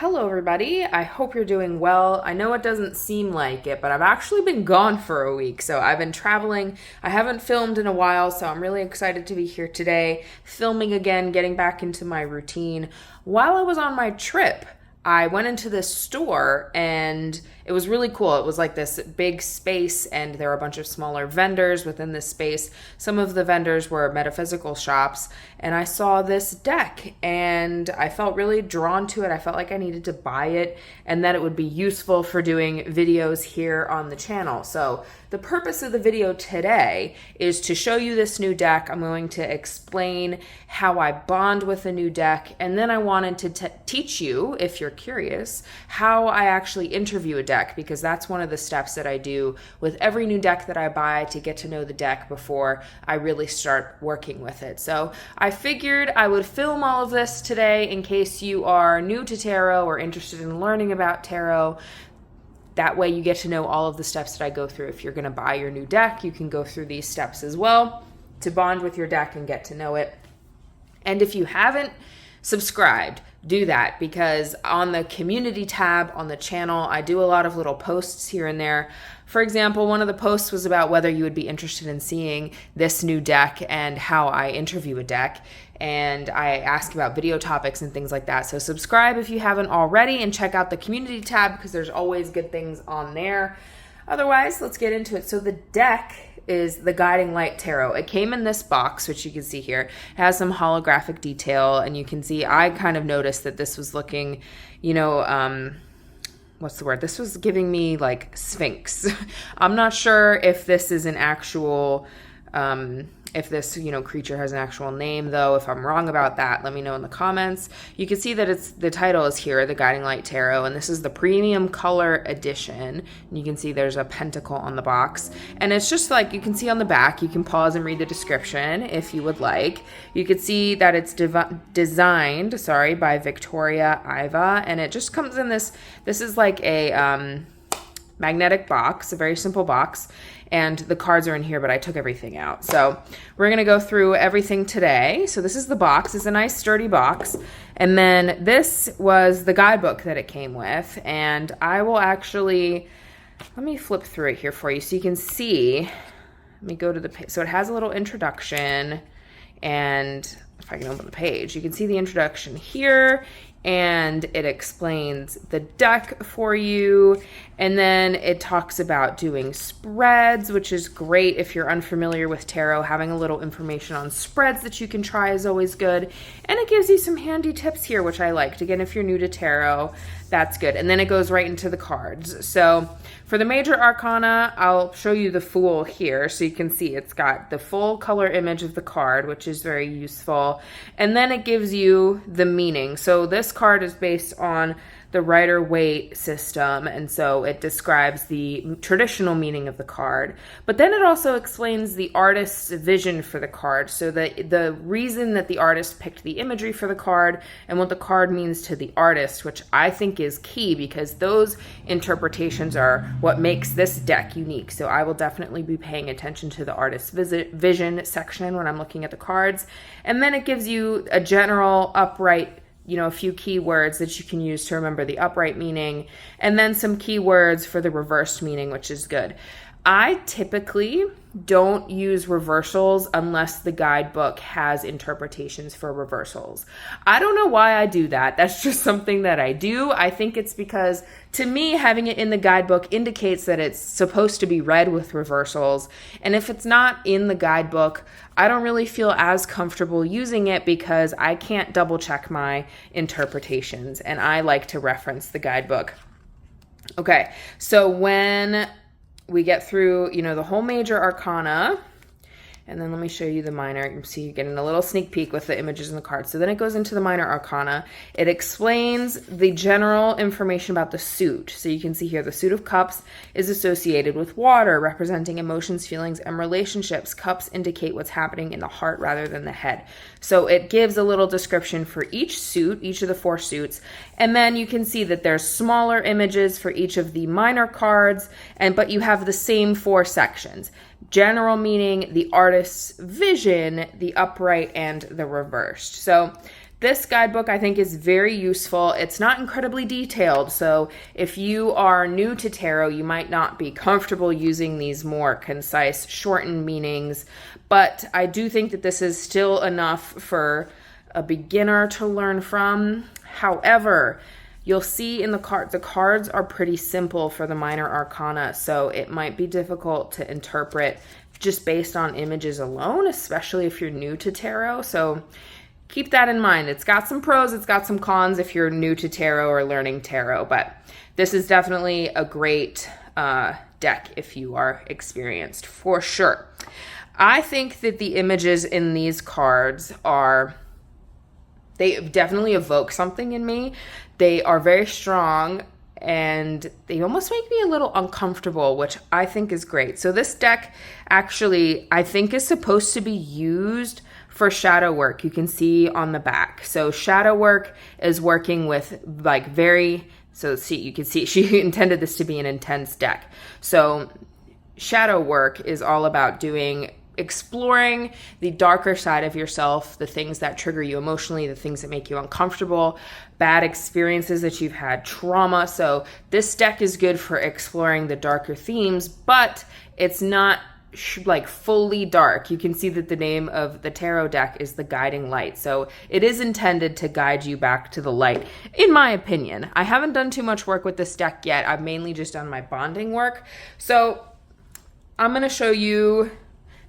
Hello everybody, I hope you're doing well. I know it doesn't seem like it, but I've actually been gone for a week, so I've been traveling. I haven't filmed in a while, so I'm really excited to be here today, filming again, getting back into my routine. While I was on my trip, I went into this store and it was really cool. It was like this big space and there were a bunch of smaller vendors within this space. Some of the vendors were metaphysical shops, and I saw this deck and I felt really drawn to it. I felt like I needed to buy it and that it would be useful for doing videos here on the channel. So the purpose of the video today is to show you this new deck. I'm going to explain how I bond with a new deck, and then I wanted to teach you, if you're curious, how I actually interview a deck, because that's one of the steps that I do with every new deck that I buy to get to know the deck before I really start working with it. So I figured I would film all of this today in case you are new to tarot or interested in learning about tarot. That way you get to know all of the steps that I go through. If you're going to buy your new deck, you can go through these steps as well to bond with your deck and get to know it. And if you haven't subscribed, do that, because on the community tab on the channel, I do a lot of little posts here and there. For example, one of the posts was about whether you would be interested in seeing this new deck and how I interview a deck. And I ask about video topics and things like that. So subscribe if you haven't already and check out the community tab because there's always good things on there. Otherwise, let's get into it. So the deck is the Guiding Light Tarot. It came in this box, which you can see here. It has some holographic detail, and you can see I kind of noticed that this was looking, what's the word? This was giving me like Sphinx. I'm not sure if this is an actual, if this, creature has an actual name, though. If I'm wrong about that, let me know in the comments. You can see that the title is here, the Guiding Light Tarot, and this is the premium color edition. And you can see there's a pentacle on the box, and it's just like, you can see on the back, you can pause and read the description if you would like. You could see that it's designed by Victoria Iva, and it just comes in this is like a magnetic box, a very simple box. And the cards are in here, but I took everything out. So we're going to go through everything today. So this is the box. It's a nice sturdy box. And then this was the guidebook that it came with. And I will actually, let me flip through it here for you so you can see. Let me go to the page. So it has a little introduction. And if I can open the page, you can see the introduction here. And it explains the deck for you. And then it talks about doing spreads, which is great if you're unfamiliar with tarot. Having a little information on spreads that you can try is always good. And it gives you some handy tips here, which I liked. Again, if you're new to tarot, that's good. And then it goes right into the cards. So for the major arcana, I'll show you the Fool here so you can see it's got the full color image of the card, which is very useful. And then it gives you the meaning. So this card is based on the Rider-Waite system, and so it describes the traditional meaning of the card. But then it also explains the artist's vision for the card, so that the reason that the artist picked the imagery for the card and what the card means to the artist, which I think is key because those interpretations are what makes this deck unique. So I will definitely be paying attention to the artist's vision section when I'm looking at the cards. And then it gives you a general upright, a few keywords that you can use to remember the upright meaning, and then some keywords for the reversed meaning, which is good. I typically don't use reversals unless the guidebook has interpretations for reversals. I don't know why I do that. That's just something that I do. I think it's because, to me, having it in the guidebook indicates that it's supposed to be read with reversals. And if it's not in the guidebook, I don't really feel as comfortable using it because I can't double check my interpretations, and I like to reference the guidebook. Okay, so when we get through, the whole major arcana, and then let me show you the minor. You can see you're getting a little sneak peek with the images in the cards. So then it goes into the minor arcana. It explains the general information about the suit. So you can see here the suit of cups is associated with water, representing emotions, feelings, and relationships. Cups indicate what's happening in the heart rather than the head. So it gives a little description for each suit, each of the 4 suits. And then you can see that there's smaller images for each of the minor cards, but you have the same 4 sections. General meaning, the artist's vision, the upright, and the reversed. So This guidebook I think is very useful. It's not incredibly detailed, so if you are new to tarot, you might not be comfortable using these more concise, shortened meanings, but I do think that this is still enough for a beginner to learn from. However, you'll see in the cards are pretty simple for the minor arcana, so it might be difficult to interpret just based on images alone, especially if you're new to tarot. So keep that in mind. It's got some pros, it's got some cons if you're new to tarot or learning tarot, but this is definitely a great deck if you are experienced, for sure. I think that the images in these cards they definitely evoke something in me. They are very strong and they almost make me a little uncomfortable, which I think is great. So this deck actually, I think, is supposed to be used for shadow work. You can see on the back. So shadow work is working with like so see, you can see she intended this to be an intense deck. So shadow work is all about exploring the darker side of yourself, the things that trigger you emotionally, the things that make you uncomfortable, bad experiences that you've had, trauma. So this deck is good for exploring the darker themes, but it's not like fully dark. You can see that the name of the tarot deck is the Guiding Light. So it is intended to guide you back to the light, in my opinion. I haven't done too much work with this deck yet. I've mainly just done my bonding work. So I'm going to show you.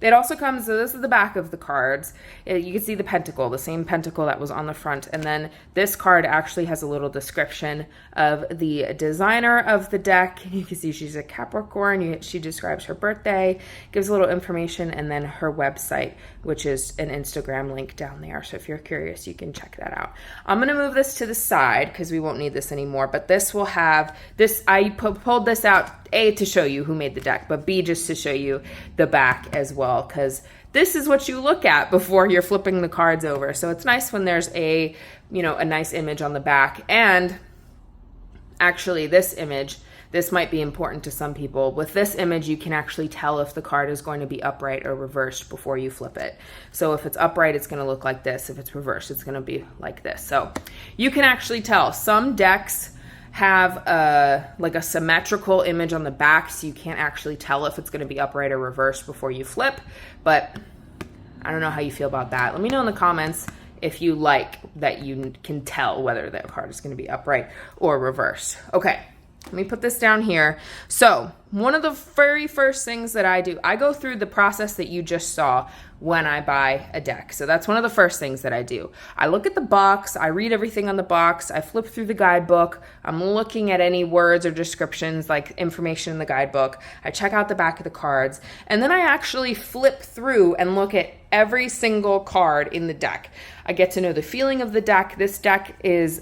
It also comes, so this is the back of the cards. You can see the pentacle, the same pentacle that was on the front. And then this card actually has a little description of the designer of the deck. You can see she's a Capricorn. She describes her birthday, gives a little information, and then her website, which is an Instagram link down there. So if you're curious, you can check that out. I'm going to move this to the side because we won't need this anymore. But this will have this, I pulled this out, A, to show you who made the deck, but B, just to show you the back as well, because this is what you look at before you're flipping the cards over. So it's nice when there's a nice image on the back. And actually this image, this might be important to some people. With this image, you can actually tell if the card is going to be upright or reversed before you flip it. So if it's upright, it's going to look like this. If it's reversed, it's going to be like this. So you can actually tell. Some decks have like a symmetrical image on the back, so you can't actually tell if it's going to be upright or reversed before you flip. But I don't know how you feel about that. Let me know in the comments if you like that you can tell whether that card is going to be upright or reversed. Okay, let me put this down here. So one of the very first things that I do, I go through the process that you just saw when I buy a deck. So that's one of the first things that I do. I look at the box, I read everything on the box, I flip through the guidebook, I'm looking at any words or descriptions, like information in the guidebook, I check out the back of the cards, and then I actually flip through and look at every single card in the deck. I get to know the feeling of the deck. This deck is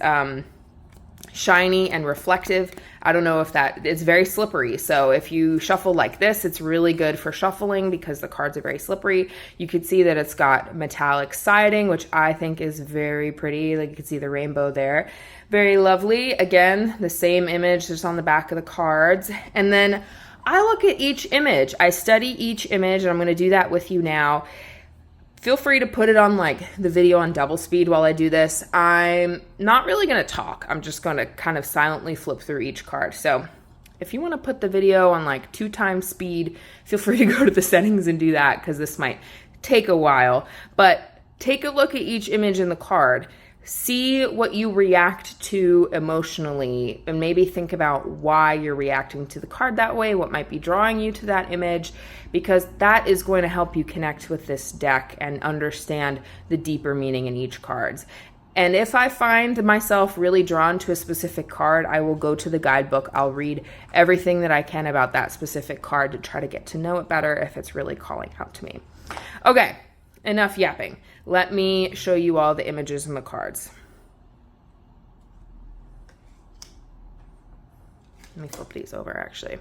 shiny and reflective. I don't know if it's very slippery. So if you shuffle like this, it's really good for shuffling because the cards are very slippery. You could see that it's got metallic siding, which I think is very pretty. Like you can see the rainbow there. Very lovely. Again, the same image that's on the back of the cards. And then I look at each image. I study each image, and I'm going to do that with you now. Feel free to put it on like the video on double speed while I do this. I'm not really going to talk. I'm just going to kind of silently flip through each card. So if you want to put the video on like 2x speed, feel free to go to the settings and do that because this might take a while. But take a look at each image in the card. See what you react to emotionally and maybe think about why you're reacting to the card that way, what might be drawing you to that image, because that is going to help you connect with this deck and understand the deeper meaning in each card. And if I find myself really drawn to a specific card, I will go to the guidebook. I'll read everything that I can about that specific card to try to get to know it better if it's really calling out to me. Okay, enough yapping. Let me show you all the images in the cards. Let me flip these over actually.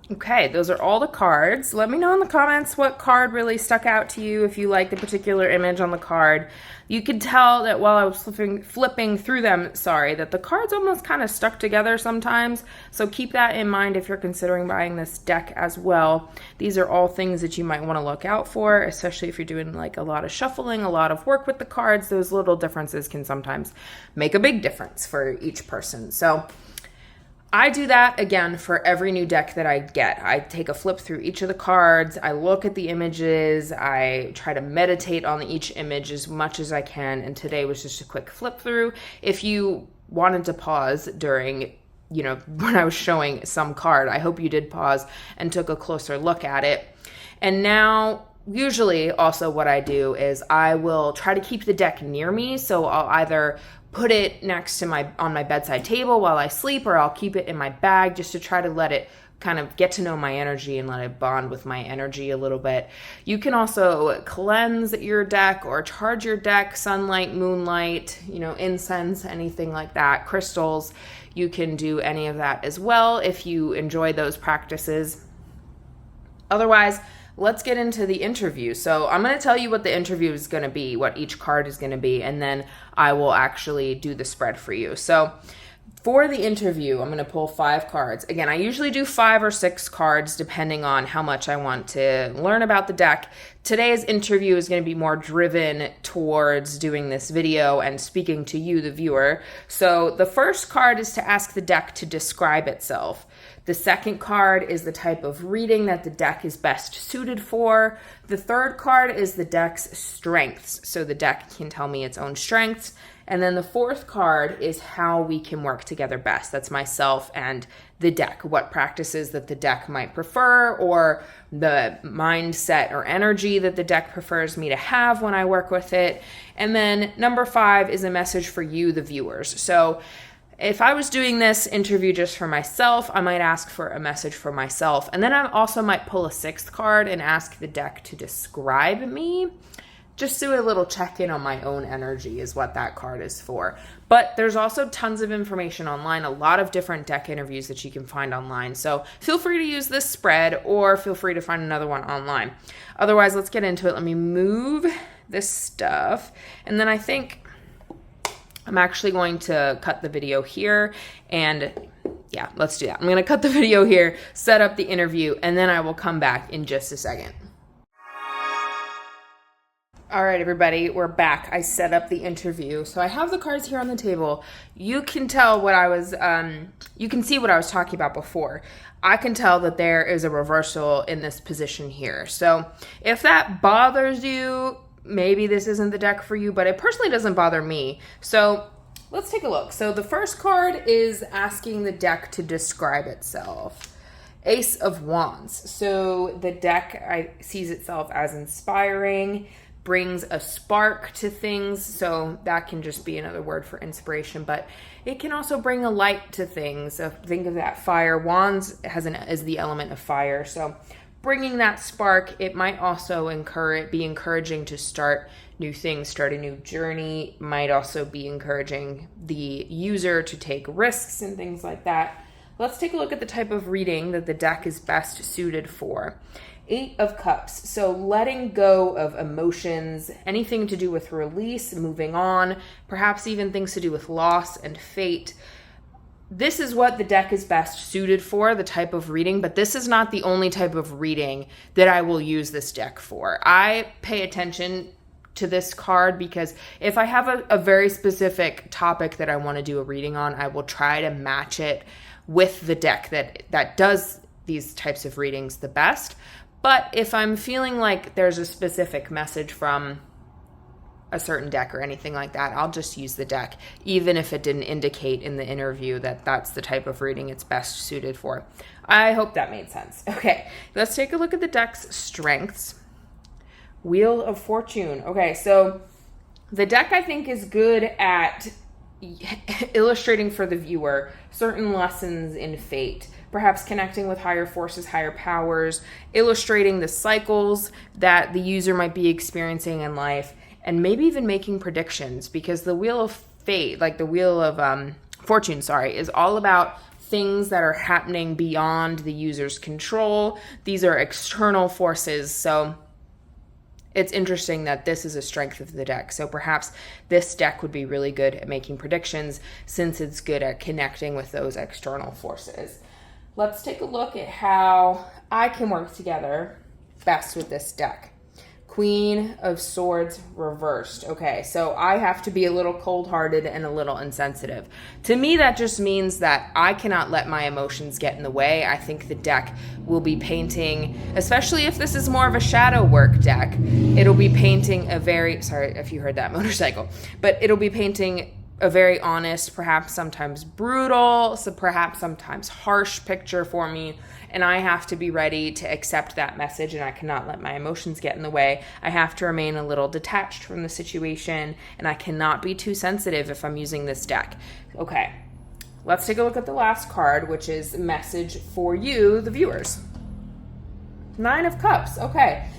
Okay, those are all the cards. Let me know in the comments what card really stuck out to you, if you like the particular image on the card. You could tell that while I was flipping through them, that the cards almost kind of stuck together sometimes. So keep that in mind if you're considering buying this deck as well. These are all things that you might want to look out for, especially if you're doing like a lot of shuffling, a lot of work with the cards. Those little differences can sometimes make a big difference for each person. So I do that again for every new deck that I get. I take a flip through each of the cards. I look at the images. I try to meditate on each image as much as I can. And today was just a quick flip through. If you wanted to pause during, when I was showing some card, I hope you did pause and took a closer look at it. And now, usually also what I do is I will try to keep the deck near me. So I'll either put it next to on my bedside table while I sleep, or I'll keep it in my bag just to try to let it kind of get to know my energy and let it bond with my energy a little bit. You can also cleanse your deck or charge your deck, sunlight, moonlight, incense, anything like that, crystals. You can do any of that as well if you enjoy those practices. Otherwise, let's get into the interview. So I'm going to tell you what the interview is going to be, what each card is going to be, and then I will actually do the spread for you. So for the interview, I'm going to pull 5 cards. Again, I usually do 5 or 6 cards depending on how much I want to learn about the deck. Today's interview is going to be more driven towards doing this video and speaking to you, the viewer. So the first card is to ask the deck to describe itself. The second card is the type of reading that the deck is best suited for. The third card is the deck's strengths. So the deck can tell me its own strengths. And then the fourth card is how we can work together best. That's myself and the deck, what practices that the deck might prefer, or the mindset or energy that the deck prefers me to have when I work with it. And then number 5 is a message for you, the viewers. So if I was doing this interview just for myself, I might ask for a message for myself. And then I also might pull a 6th card and ask the deck to describe me. Just do a little check-in on my own energy is what that card is for. But there's also tons of information online, a lot of different deck interviews that you can find online. So feel free to use this spread or feel free to find another one online. Otherwise, let's get into it. Let me move this stuff. And then I think I'm actually going to cut the video here, and yeah, let's do that. I'm going to cut the video here, set up the interview, and then I will come back in just a second. All right, everybody, we're back. I set up the interview. So I have the cards here on the table. You can tell you can see what I was talking about before. I can tell that there is a reversal in this position here. So if that bothers you, maybe this isn't the deck for you, but it personally doesn't bother me. So let's take a look. So the first card is asking the deck to describe itself. Ace of Wands. So the deck sees itself as inspiring, brings a spark to things. So that can just be another word for inspiration, but it can also bring a light to things. So think of that fire. Wands is the element of fire. So bringing that spark, it might also be encouraging to start new things, start a new journey, might also be encouraging the user to take risks and things like that. Let's take a look at the type of reading that the deck is best suited for. 8 of Cups, so letting go of emotions, anything to do with release, moving on, perhaps even things to do with loss and fate. This is what the deck is best suited for, the type of reading, but this is not the only type of reading that I will use this deck for. I pay attention to this card because if I have a very specific topic that I want to do a reading on, I will try to match it with the deck that does these types of readings the best. But if I'm feeling like there's a specific message from a certain deck or anything like that, I'll just use the deck, even if it didn't indicate in the interview that that's the type of reading it's best suited for. I hope that made sense. Okay, let's take a look at the deck's strengths. Wheel of Fortune. Okay, so the deck I think is good at illustrating for the viewer certain lessons in fate, perhaps connecting with higher forces, higher powers, illustrating the cycles that the user might be experiencing in life, and maybe even making predictions, because the Wheel of Fate, like the Wheel of Fortune, is all about things that are happening beyond the user's control. These are external forces. So it's interesting that this is a strength of the deck. So perhaps this deck would be really good at making predictions since it's good at connecting with those external forces. Let's take a look at how I can work together best with this deck. Queen of Swords reversed. Okay, so I have to be a little cold-hearted and a little insensitive. To me, that just means that I cannot let my emotions get in the way. I think the deck will be painting, especially if this is more of a shadow work deck, it'll be painting a very, sorry if you heard that motorcycle, but it'll be painting a very honest, perhaps sometimes brutal, so perhaps sometimes harsh picture for me. And I have to be ready to accept that message, and I cannot let my emotions get in the way. I have to remain a little detached from the situation, and I cannot be too sensitive if I'm using this deck. Okay, let's take a look at the last card, which is message for you, the viewers. 9 of Cups. Okay.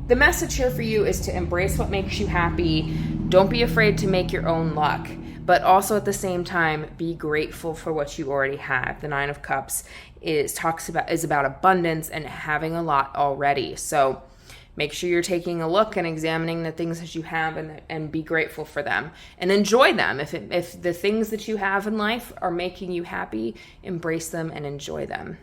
The message here for you is to embrace what makes you happy. Don't be afraid to make your own luck, but also at the same time, be grateful for what you already have. The 9 of Cups is about abundance and having a lot already. So make sure you're taking a look and examining the things that you have and be grateful for them and enjoy them. If the things that you have in life are making you happy, embrace them and enjoy them.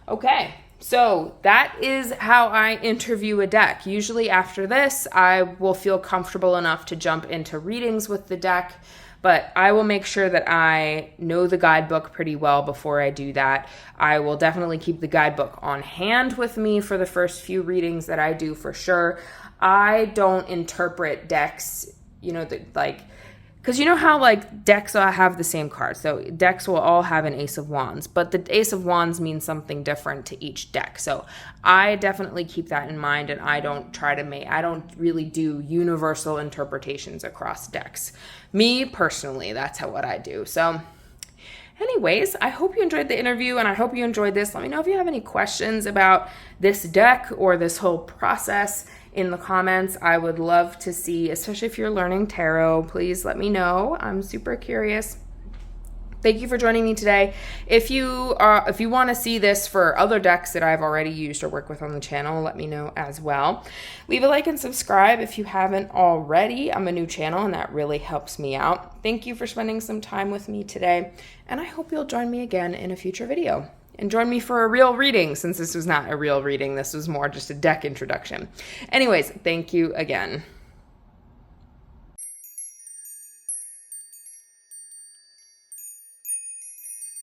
Okay. So that is how I interview a deck. Usually after this, I will feel comfortable enough to jump into readings with the deck, but I will make sure that I know the guidebook pretty well before I do that. I will definitely keep the guidebook on hand with me for the first few readings that I do for sure. I don't interpret decks, because you know how decks all have the same cards. So decks will all have an Ace of Wands, but the Ace of Wands means something different to each deck. So I definitely keep that in mind, and I don't really do universal interpretations across decks. Me personally, that's what I do. So anyways, I hope you enjoyed the interview, and I hope you enjoyed this. Let me know if you have any questions about this deck or this whole process in the comments. I would love to see, especially if you're learning tarot, please let me know. I'm super curious. Thank you for joining me today. If you want to see this for other decks that I've already used or work with on the channel, let me know as well. Leave a like and subscribe if you haven't already. I'm a new channel, and that really helps me out. Thank you for spending some time with me today, and I hope you'll join me again in a future video. And join me for a real reading, since this was not a real reading. This was more just a deck introduction. Anyways, thank you again.